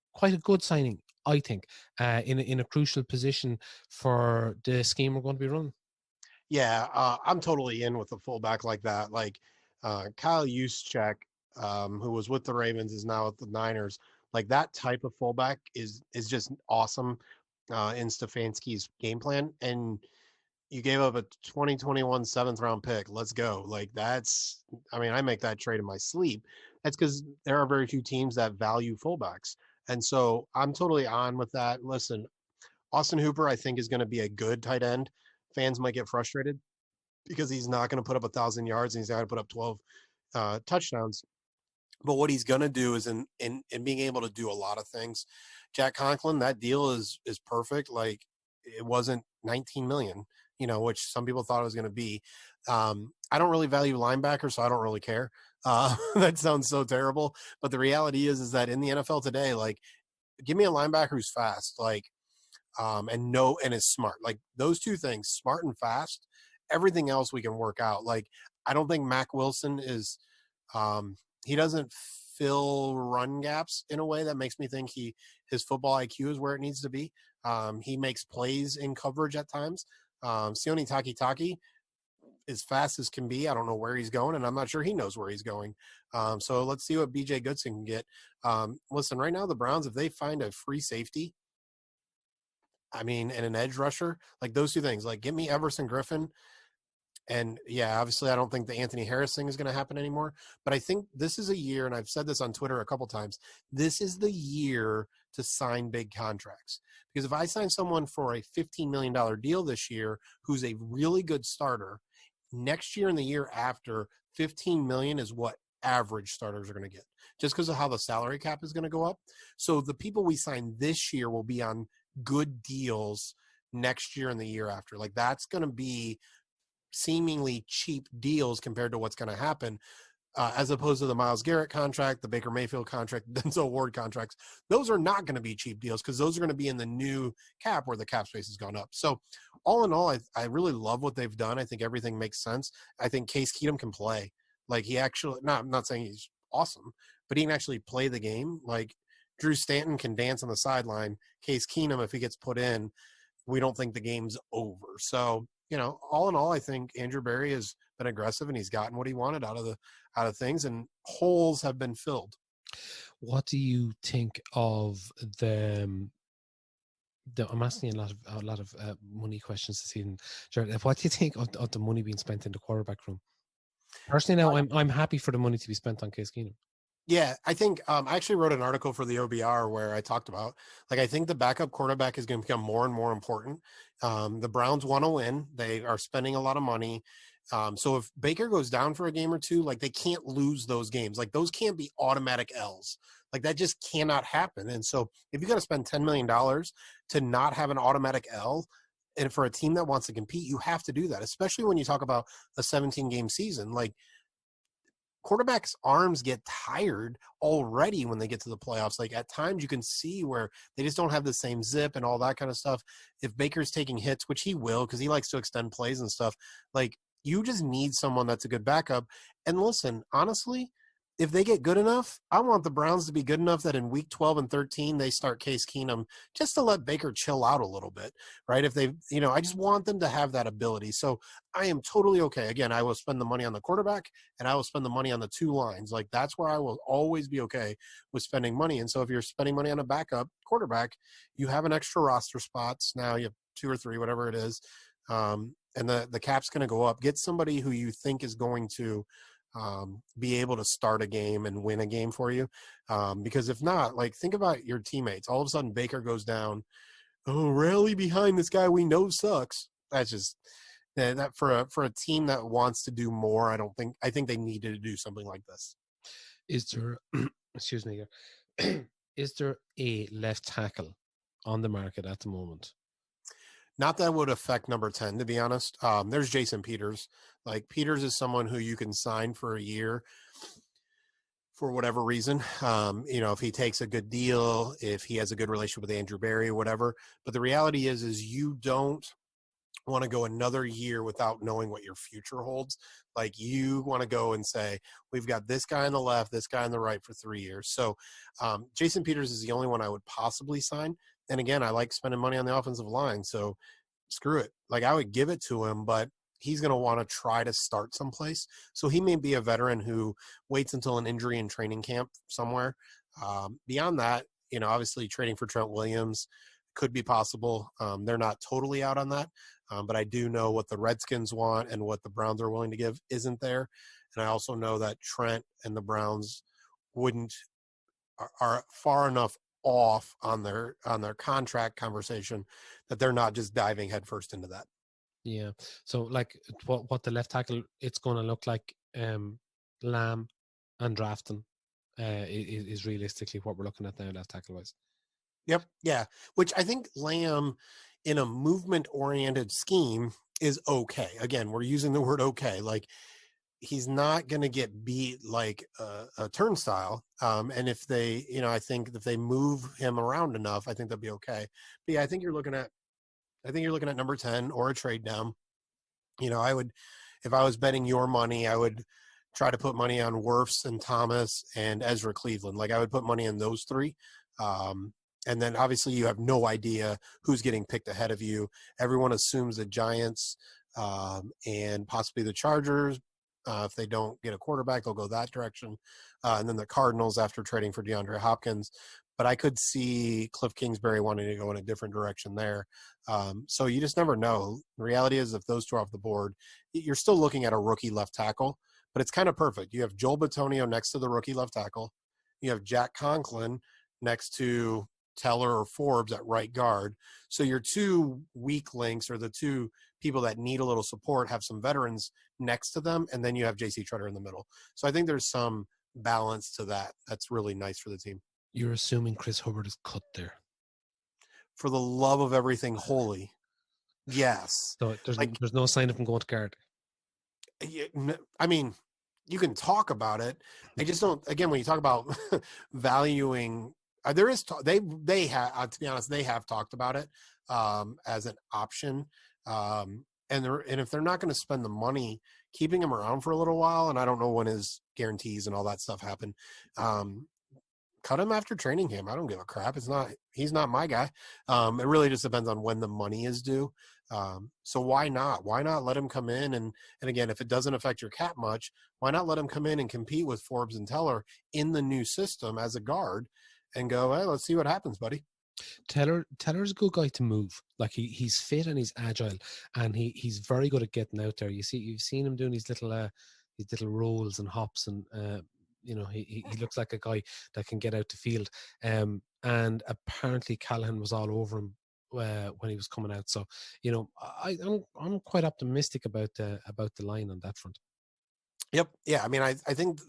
good signing, I think, in a crucial position for the scheme we're going to be running. Yeah, I'm totally in with a fullback like that. Like Kyle Juszczyk, who was with the Ravens, is now at the Niners. Like, that type of fullback is just awesome in Stefanski's game plan. And you gave up a 2021 7th-round pick. Let's go. Like, I make that trade in my sleep. That's because there are very few teams that value fullbacks. And so I'm totally on with that. Listen, Austin Hooper, I think, is going to be a good tight end. Fans might get frustrated because he's not going to put up 1,000 yards and he's not going to put up 12 touchdowns. But what he's going to do is in being able to do a lot of things. Jack Conklin, that deal is perfect. Like, it wasn't $19 million, which some people thought it was going to be. I don't really value linebackers, so I don't really care. That sounds so terrible. But the reality is that in the NFL today, like, give me a linebacker who's fast, like, and is smart. Like, those two things, smart and fast. Everything else we can work out. Like, I don't think Mac Wilson is he doesn't fill run gaps in a way that makes me think his football IQ is where it needs to be. He makes plays in coverage at times. Sione Takitaki as fast as can be. I don't know where he's going, and I'm not sure he knows where he's going. So let's see what BJ Goodson can get. Listen, right now the Browns, if they find a free safety, I mean, and an edge rusher, like those two things, like get me Everson Griffin. And yeah, obviously I don't think the Anthony Harris thing is going to happen anymore, but I think this is a year, and I've said this on Twitter a couple times, this is the year to sign big contracts. Because if I sign someone for a $15 million deal this year, who's a really good starter, next year and the year after, $15 million is what average starters are going to get, just because of how the salary cap is going to go up. So the people we sign this year will be on good deals next year and the year after. Like that's going to be seemingly cheap deals compared to what's going to happen, as opposed to the Myles Garrett contract, the Baker Mayfield contract, Denzel Ward contracts. Those are not going to be cheap deals because those are going to be in the new cap where the cap space has gone up. So all in all, I really love what they've done. I think everything makes sense. I think Case Keenum can play. Like he actually, I'm not saying he's awesome, but he can actually play the game. Like Drew Stanton can dance on the sideline. Case Keenum, if he gets put in, we don't think the game's over. So, all in all, I think Andrew Berry has been aggressive and he's gotten what he wanted out of things, and holes have been filled. What do you think of the I'm asking a lot of money questions this evening, Jared. What do you think of the money being spent in the quarterback room? Personally, now I'm happy for the money to be spent on Case Keenum. Yeah, I think I actually wrote an article for the OBR where I talked about, I think the backup quarterback is going to become more and more important. The Browns want to win. They are spending a lot of money. So if Baker goes down for a game or two, they can't lose those games. Those can't be automatic L's. That just cannot happen. And so if you got to spend $10 million to not have an automatic L, and for a team that wants to compete, you have to do that, especially when you talk about a 17-game season. Quarterbacks' arms get tired already when they get to the playoffs. At times you can see where they just don't have the same zip and all that kind of stuff. If Baker's taking hits, which he will because he likes to extend plays and stuff, you just need someone that's a good backup. And listen, honestly, if they get good enough, I want the Browns to be good enough that in week 12 and 13, they start Case Keenum just to let Baker chill out a little bit, right? If they, I just want them to have that ability. So I am totally okay. Again, I will spend the money on the quarterback and I will spend the money on the two lines. That's where I will always be okay with spending money. And so if you're spending money on a backup quarterback, you have an extra roster spots. Now you have 2 or 3, whatever it is. And the cap's going to go up. Get somebody who you think is going to be able to start a game and win a game for you. Because if not, think about your teammates. All of a sudden Baker goes down. Oh, rally behind this guy we know sucks. That's just that for a team that wants to do more. I think they needed to do something like this. Is there, excuse me here, is there a left tackle on the market at the moment? Not that would affect number 10, to be honest. There's Jason Peters. Peters is someone who you can sign for a year for whatever reason. If he takes a good deal, if he has a good relationship with Andrew Berry, whatever. But the reality is you don't want to go another year without knowing what your future holds. You want to go and say, we've got this guy on the left, this guy on the right for 3 years. So Jason Peters is the only one I would possibly sign. And again, I like spending money on the offensive line. So screw it. I would give it to him, but he's going to want to try to start someplace. So he may be a veteran who waits until an injury in training camp somewhere. Beyond that, obviously trading for Trent Williams could be possible. They're not totally out on that. But I do know what the Redskins want and what the Browns are willing to give isn't there. And I also know that Trent and the Browns are far enough off on their contract conversation that they're not just diving headfirst into that. Yeah. So what the left tackle it's going to look like, Lamb and Drafton is realistically what we're looking at now left tackle wise. Yep. Yeah. Which I think Lamb in a movement oriented scheme is okay. Again, we're using the word okay. He's not going to get beat like a turnstile. And if they, I think if they move him around enough, I think they'll be okay. But yeah, I think you're looking at number 10 or a trade down. I would, if I was betting your money, I would try to put money on Wirfs and Thomas and Ezra Cleveland. I would put money on those 3. And then obviously you have no idea who's getting picked ahead of you. Everyone assumes the Giants and possibly the Chargers. If they don't get a quarterback, they'll go that direction. And then the Cardinals after trading for DeAndre Hopkins. But I could see Cliff Kingsbury wanting to go in a different direction there. So you just never know. The reality is if those two are off the board, you're still looking at a rookie left tackle, but it's kind of perfect. You have Joel Bitonio next to the rookie left tackle. You have Jack Conklin next to Teller or Forbes at right guard. So your two weak links, or the two people that need a little support, have some veterans next to them, and then you have JC Treader in the middle. So I think there's some balance to that. That's really nice for the team. You're assuming Chris Hubbard is cut there. For the love of everything holy, yes. So there's no sign of him going to guard. I mean, you can talk about it. I just don't. Again, when you talk about valuing, there is they have, to be honest, they have talked about it as an option. And if they're not going to spend the money keeping him around for a little while, and I don't know when his guarantees and all that stuff happen, cut him after training camp. I don't give a crap. He's not my guy. It really just depends on when the money is due. So why not? Why not let him come in? And again, if it doesn't affect your cap much, why not let him come in and compete with Forbes and Teller in the new system as a guard and go, hey, let's see what happens, buddy. Teller's a good guy to move. Like he's fit and he's agile, and he's very good at getting out there. You've seen him doing these little rolls and hops, and he looks like a guy that can get out the field. And apparently Callahan was all over him when he was coming out. So I'm quite optimistic about the line on that front. Yep. Yeah. I mean, I think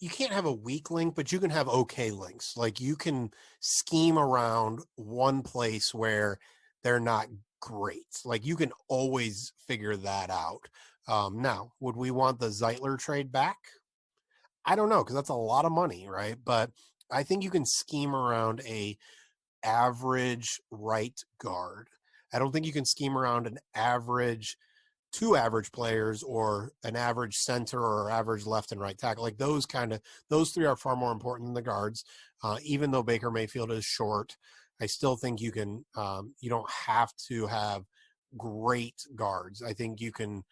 you can't have a weak link, but you can have okay links. Like you can scheme around one place where they're not great. Like you can always figure that out. Now, would we want the Zeitler trade back? I don't know, because that's a lot of money, right? But I think you can scheme around a average right guard. I don't think you can scheme around two average players, or an average center, or average left and right tackle. Like those three are far more important than the guards. Even though Baker Mayfield is short, I still think you can. You don't have to have great guards. I think you can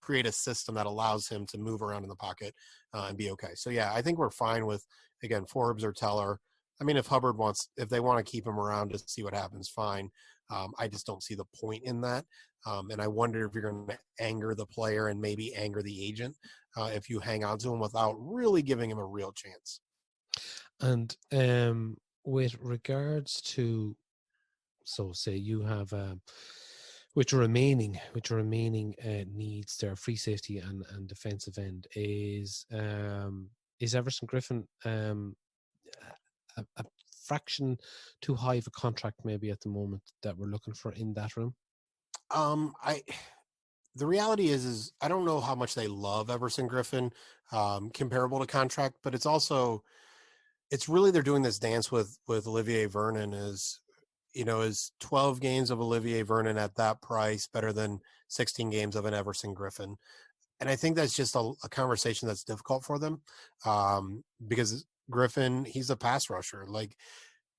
create a system that allows him to move around in the pocket and be okay. So yeah, I think we're fine with, again, Forbes or Teller. I mean, if they want to keep him around to see what happens, fine. I just don't see the point in that. And I wonder if you're going to anger the player and maybe anger the agent if you hang on to him without really giving him a real chance. And with regards to, so say you have with your remaining needs there, free safety and defensive end, is Everson Griffin a fraction too high of a contract maybe at the moment that we're looking for in that room? The reality is I don't know how much they love Everson Griffin comparable to contract, but it's really, they're doing this dance with Olivier Vernon. Is 12 games of Olivier Vernon at that price better than 16 games of an Everson Griffin? And I think that's just a conversation that's difficult for them because Griffin, he's a pass rusher. Like,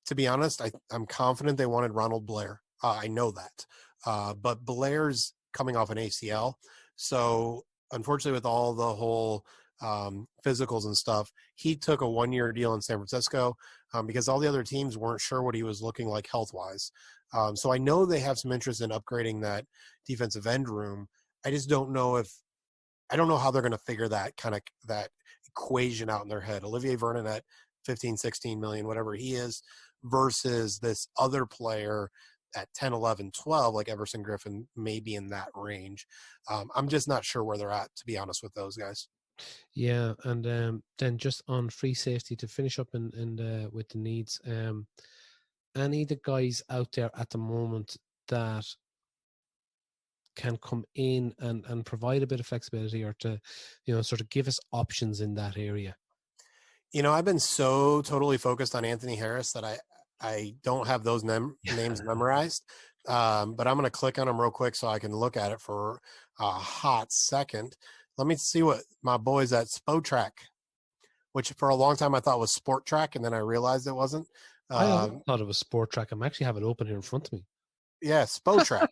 to be honest, I'm confident they wanted Ronald Blair. I know that. But Blair's coming off an ACL. So unfortunately, with all the whole physicals and stuff, he took a 1-year deal in San Francisco because all the other teams weren't sure what he was looking like health-wise. So I know they have some interest in upgrading that defensive end room. I just don't know how they're going to figure that equation out in their head. Olivier Vernon at 15, 16 million, whatever he is, versus this other player at 10, 11, 12, like Everson Griffin, maybe in that range. I'm just not sure where they're at, to be honest, with those guys. Yeah, and then just on free safety to finish up and with the needs, any of the guys out there at the moment that can come in and provide a bit of flexibility, or to sort of give us options in that area? I've been so totally focused on Anthony Harris that I don't have those names memorized, but I'm going to click on them real quick so I can look at it for a hot second. Let me see what my boys at Spotrack, which for a long time I thought was Sport Track, and then I realized it wasn't. I thought it was Sport Track. I'm actually have it open here in front of me. Yeah, Spotrack.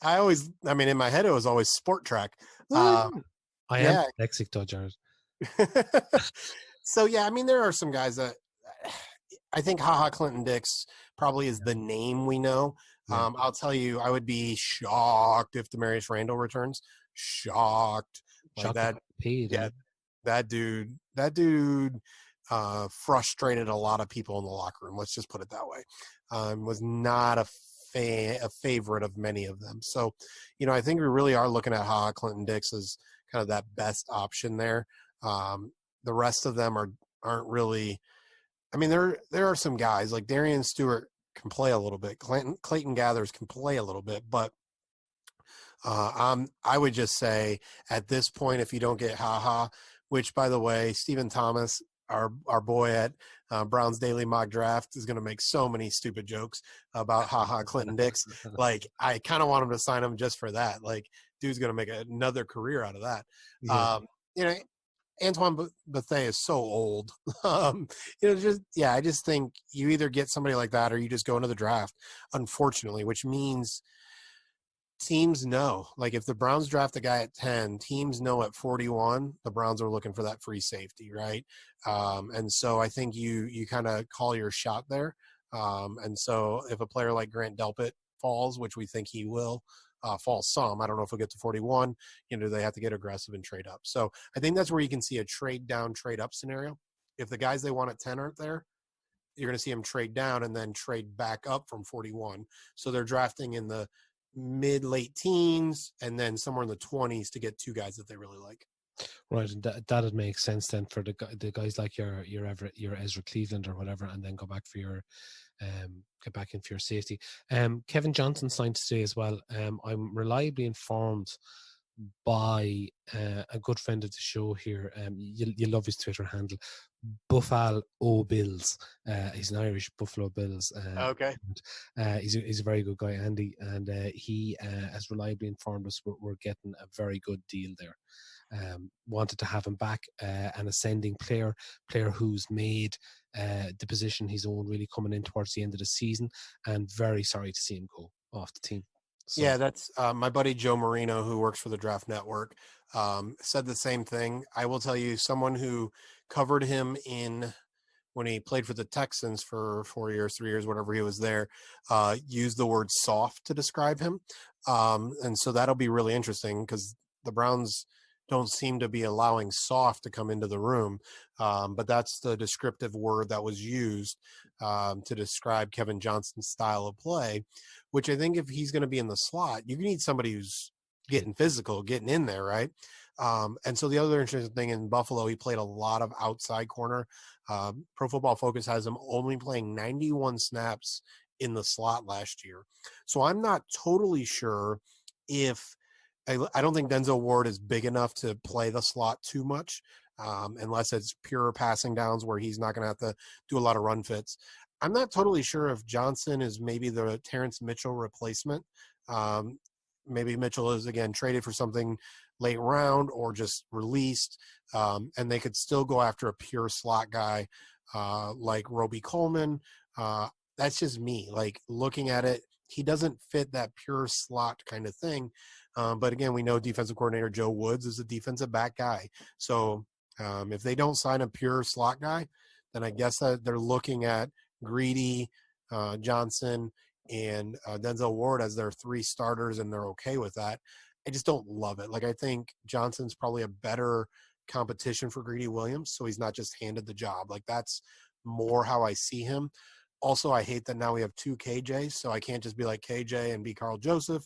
I mean, in my head, it was always sport track. I am Yeah. dyslexic though, Jared. So, yeah, I mean, there are some guys that I think HaHa Clinton Dix probably is the name we know. Yeah. I'll tell you, I would be shocked if Demarius Randall returns. Shocked. Like Shocked that. paid. Yeah. That dude frustrated a lot of people in the locker room. Let's just put it that way. Was not a favorite of many of them. So, I think we really are looking at HaHa Clinton Dix as kind of that best option there. The rest of them aren't really. I mean, there are some guys like Darian Stewart can play a little bit. Clayton Gathers can play a little bit, but I would just say at this point, if you don't get HaHa, which by the way, Stephen Thomas, our boy at Brown's Daily Mock Draft, is going to make so many stupid jokes about HaHa Clinton Dix. Like, I kind of want him to sign him just for that. Like, dude's going to make another career out of that. Yeah. Antoine Bethea is so old. I just think you either get somebody like that or you just go into the draft, unfortunately, which means teams know. Like, if the Browns draft a guy at 10, teams know at 41, the Browns are looking for that free safety, right? And so I think you kind of call your shot there. And so if a player like Grant Delpit falls, which we think he will, fall some. I don't know if we'll get to 41. They have to get aggressive and trade up. So I think that's where you can see a trade down, trade up scenario. If the guys they want at 10 aren't there, you're going to see them trade down and then trade back up from 41. So they're drafting in the mid-late teens and then somewhere in the 20s to get two guys that they really like. Right, and that'd make sense then for the guys like your Ezra Cleveland or whatever, and then go back for your get back in for your safety. Kevin Johnson signed today as well. I'm reliably informed by a good friend of the show here. You love his Twitter handle, Buffalo Bills. He's an Irish Buffalo Bills. Okay. He's a very good guy, Andy, and he has reliably informed us we're getting a very good deal there. Wanted to have him back, an ascending player who's made the position his own really coming in towards the end of the season, and very sorry to see him go off the team. So. Yeah, that's my buddy Joe Marino, who works for the Draft Network, said the same thing. I will tell you, someone who covered him when he played for the Texans for 4 years, 3 years, whatever he was there, used the word soft to describe him. And so that'll be really interesting because the Browns don't seem to be allowing soft to come into the room. But that's the descriptive word that was used to describe Kevin Johnson's style of play, which I think if he's going to be in the slot, you need somebody who's getting physical, getting in there, right? And so the other interesting thing in Buffalo, he played a lot of outside corner. Pro Football Focus has him only playing 91 snaps in the slot last year. So I'm not totally sure if I don't think Denzel Ward is big enough to play the slot too much, unless it's pure passing downs where he's not going to have to do a lot of run fits. I'm not totally sure if Johnson is maybe the Terrence Mitchell replacement. Maybe Mitchell is, again, traded for something late round or just released, and they could still go after a pure slot guy like Roby Coleman. That's just me. Like, looking at it, he doesn't fit that pure slot kind of thing. But again, we know defensive coordinator Joe Woods is a defensive back guy. So if they don't sign a pure slot guy, then I guess that they're looking at Greedy, Johnson, and Denzel Ward as their three starters, and they're okay with that. I just don't love it. Like, I think Johnson's probably a better competition for Greedy Williams, so he's not just handed the job. Like, that's more how I see him. Also, I hate that now we have two KJs, so I can't just be like KJ and be Carl Joseph.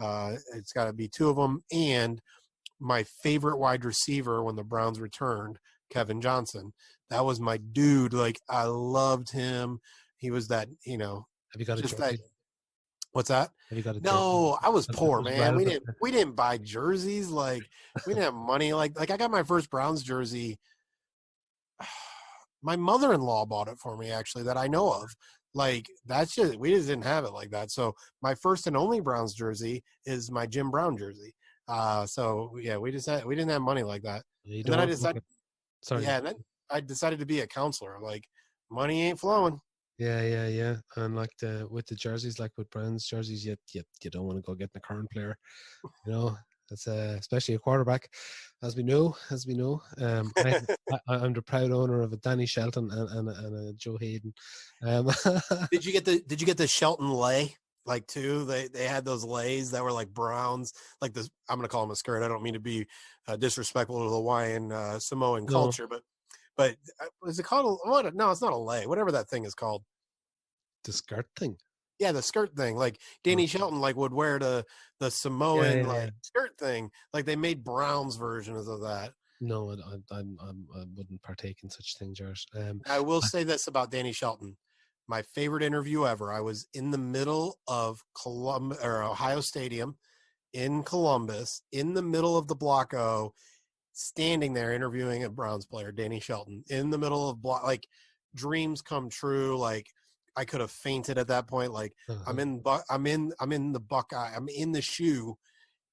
It's got to be two of them. And my favorite wide receiver when the Browns returned, Kevin Johnson, that was my dude. Like, I loved him. He was that, Have you got just a that. What's that? Have you got a No, I was poor, man. relevant. We didn't buy jerseys. Like, we didn't have money. Like I got my first Browns jersey. My mother-in-law bought it for me, actually, that I know of. Like, that's just, we just didn't have it like that. So my first and only Browns jersey is my Jim Brown jersey. So yeah, we didn't have money like that. You And don't then I want to look decided, at- Sorry. yeah, and then I decided to be a counselor. Like, money ain't flowing. Yeah. And like with the jerseys, like with Browns jerseys, you don't want to go getting a current player, you know. That's especially a quarterback, as we know. I'm the proud owner of a Danny Shelton and a Joe Hayden. Um, Did you get the Shelton lay? Like too, they had those lays that were like Browns, like this. I'm gonna call them a skirt. I don't mean to be disrespectful to the Hawaiian Samoan no, culture, but is it called what? No, it's not a lay. Whatever that thing is called. the skirt thing. Yeah, the skirt thing. Like Danny Shelton, like would wear the Samoan Yeah. like skirt thing. Like they made Browns versions of that. No, I wouldn't partake in such things, George. I will say this about Danny Shelton. My favorite interview ever. I was in the middle of Ohio Stadium in Columbus, in the middle of the Block O, standing there interviewing a Browns player, Danny Shelton, in the middle of like dreams come true. Like I could have fainted at that point. Like I'm in the Buckeye, I'm in the shoe,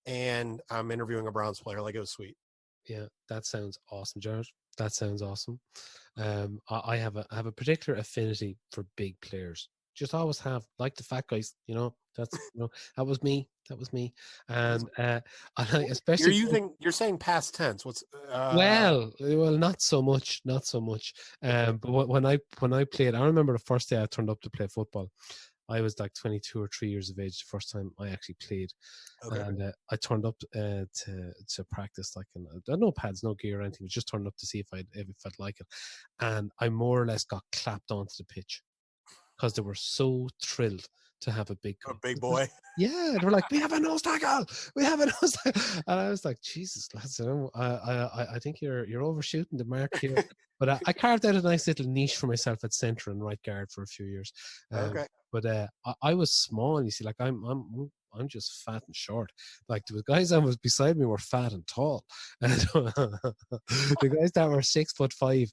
and I'm interviewing a Browns player. Like it was sweet. Yeah, that sounds awesome, George. That sounds awesome. I have a particular affinity for big players. Just always have, like the fat guys. That's that was me. That was me. And I especially You're saying past tense. What's well, not so much, not so much. But when I played, I remember the first day I turned up to play football. I was like 22 or 3 years of age the first time I actually played, okay. and I turned up to practice like no pads, no gear or anything. Just turned up to see if I'd like it, and I more or less got clapped onto the pitch because they were so thrilled to have a big boy. Yeah, they were like, "We have a nose tackle. We have a nose tackle," and I was like, "Jesus, lads, I think you're overshooting the mark here." But I carved out a nice little niche for myself at centre and right guard for a few years. Okay. But I was small. You see, like I'm just fat and short. Like the guys that was beside me were fat and tall, and the guys that were 6'5",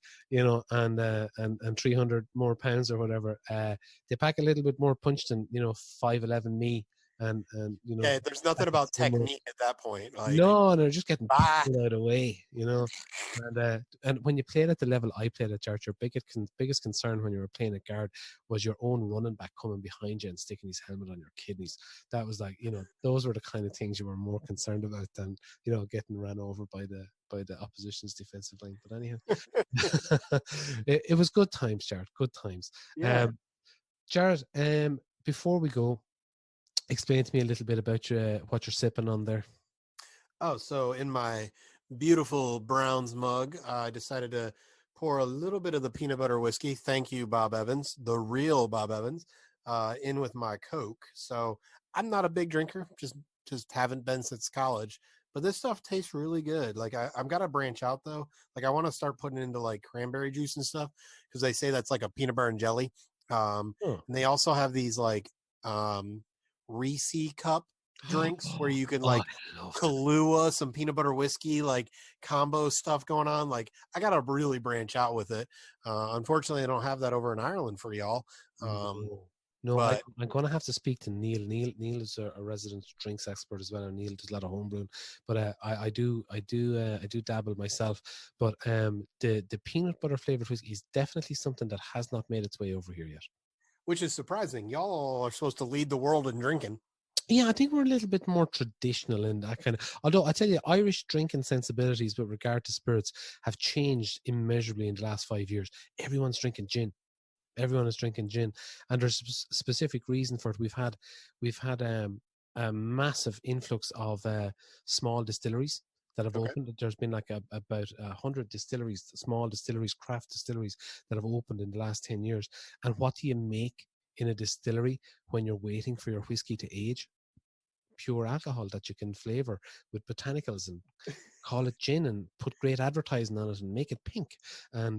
and 300 more pounds or whatever, they pack a little bit more punch than 5'11" me. And Yeah, there's nothing about technique at that point. Like, no, they're just getting bye. out of the way, And when you played at the level I played at, George, your biggest concern when you were playing at guard was your own running back coming behind you and sticking his helmet on your kidneys. That was like, those were the kind of things you were more concerned about than getting ran over by the opposition's defensive line. But anyhow, it was good times, Jared. Good times. Yeah. Jared, before we go, explain to me a little bit about what you're sipping on there. Oh, so in my beautiful Browns mug, I decided to pour a little bit of the peanut butter whiskey. Thank you, Bob Evans, the real Bob Evans, in with my Coke. So I'm not a big drinker, just haven't been since college. But this stuff tastes really good. Like I'm got to branch out though. Like I want to start putting into like cranberry juice and stuff because they say that's like a peanut butter and jelly. And they also have these like Reese cup drinks where you can like Kahlua, some peanut butter whiskey, like combo stuff going on. Like I gotta really branch out with it. Unfortunately, I don't have that over in Ireland for y'all. No, but I'm going to have to speak to Neil. Neil is a resident drinks expert as well, and Neil does a lot of homebrewing. But I do dabble myself. But the peanut butter flavored whiskey is definitely something that has not made its way over here yet. Which is surprising. Y'all are supposed to lead the world in drinking. Yeah, I think we're a little bit more traditional in that kind of. Although I tell you, Irish drinking sensibilities with regard to spirits have changed immeasurably in the last 5 years. Everyone's drinking gin. Everyone is drinking gin, and there's a specific reason for it. We've had a massive influx of small distilleries that have opened. There's been like about 100 distilleries, small distilleries, craft distilleries that have opened in the last 10 years. And what do you make in a distillery when you're waiting for your whiskey to age? Pure alcohol that you can flavor with botanicals and call it gin and put great advertising on it and make it pink and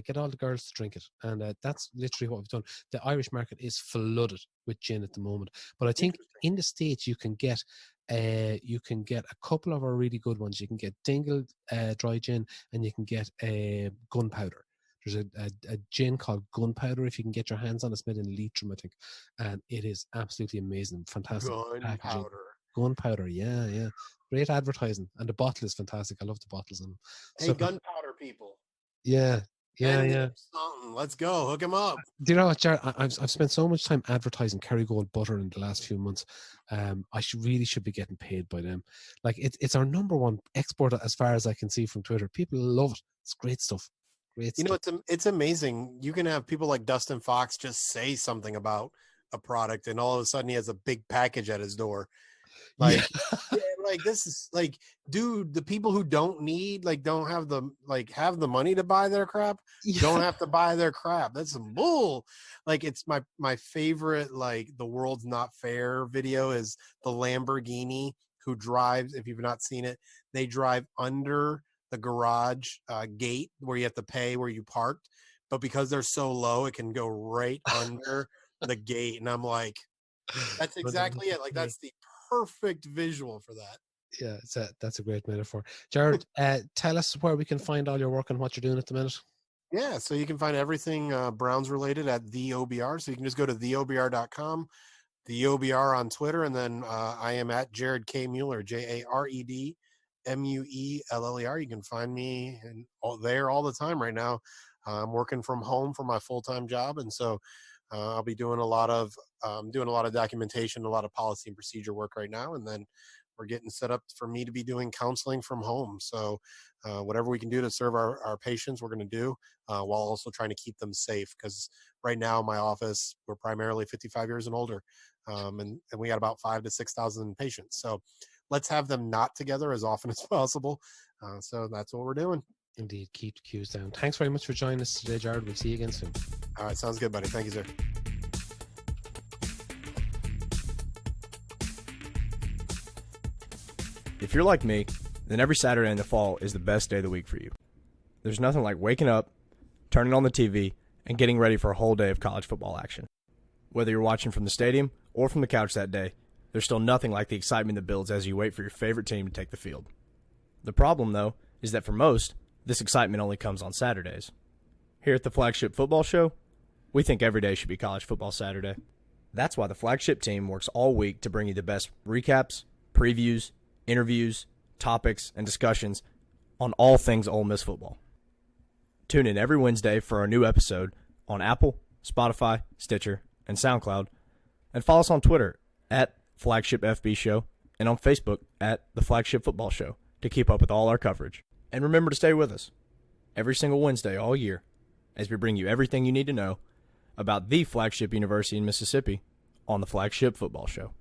get all the girls to drink it. And that's literally what we've done. The Irish market is flooded with gin at the moment, but I think in the States you can get a couple of our really good ones. You can get Dingle dry gin, and you can get gunpowder. There's a gin called Gunpowder. If you can get your hands on it, it's made in Leitrim, I think, and it is absolutely amazing, fantastic packaging. Gunpowder, yeah, great advertising, and the bottle is fantastic. I love the bottles. And hey, gunpowder people. Yeah, Yeah, Send yeah. him something. Let's go. Hook him up. Do you know what, Jared? I've spent so much time advertising Kerrygold butter in the last few months. Really should be getting paid by them. Like it's our number one export as far as I can see from Twitter. People love it. It's great stuff. Great You know, stuff. it's amazing. You can have people like Dustin Fox just say something about a product, and all of a sudden he has a big package at his door. Like, yeah, like this is like, dude, the people who don't need, like, don't have have the money to buy their crap, don't have to buy their crap. That's some bull. Like, it's my favorite, like, the world's not fair video is the Lamborghini who drives, if you've not seen it, they drive under the garage gate where you have to pay where you parked, but because they're so low, it can go right under the gate. And I'm like, that's exactly it. Like, that's the perfect visual for that. Yeah, that's a great metaphor. Jared, tell us where we can find all your work and what you're doing at the minute. Yeah, so you can find everything Browns related at the OBR. So you can just go to theobr.com, the OBR on Twitter, and then I am at Jared K. Mueller, JaredMueller. You can find me there all the time right now. I'm working from home for my full-time job, and so I'll be doing a lot of documentation, a lot of policy and procedure work right now, and then we're getting set up for me to be doing counseling from home. So whatever we can do to serve our patients, we're going to do, while also trying to keep them safe. Because right now in my office, we're primarily 55 years and older, and we got about 5,000 to 6,000 patients. So let's have them not together as often as possible. So that's what we're doing. Indeed, keep the queues down. Thanks very much for joining us today, Jared. We'll see you again soon. All right, sounds good, buddy. Thank you, sir. If you're like me, then every Saturday in the fall is the best day of the week for you. There's nothing like waking up, turning on the TV, and getting ready for a whole day of college football action. Whether you're watching from the stadium or from the couch that day, there's still nothing like the excitement that builds as you wait for your favorite team to take the field. The problem, though, is that for most, this excitement only comes on Saturdays. Here at the Flagship Football Show, we think every day should be College Football Saturday. That's why the Flagship team works all week to bring you the best recaps, previews, interviews, topics, and discussions on all things Ole Miss football. Tune in every Wednesday for our new episode on Apple, Spotify, Stitcher, and SoundCloud, and follow us on Twitter at Flagship FB Show and on Facebook at The Flagship Football Show to keep up with all our coverage. And remember to stay with us every single Wednesday all year as we bring you everything you need to know about the Flagship University in Mississippi on the Flagship Football Show.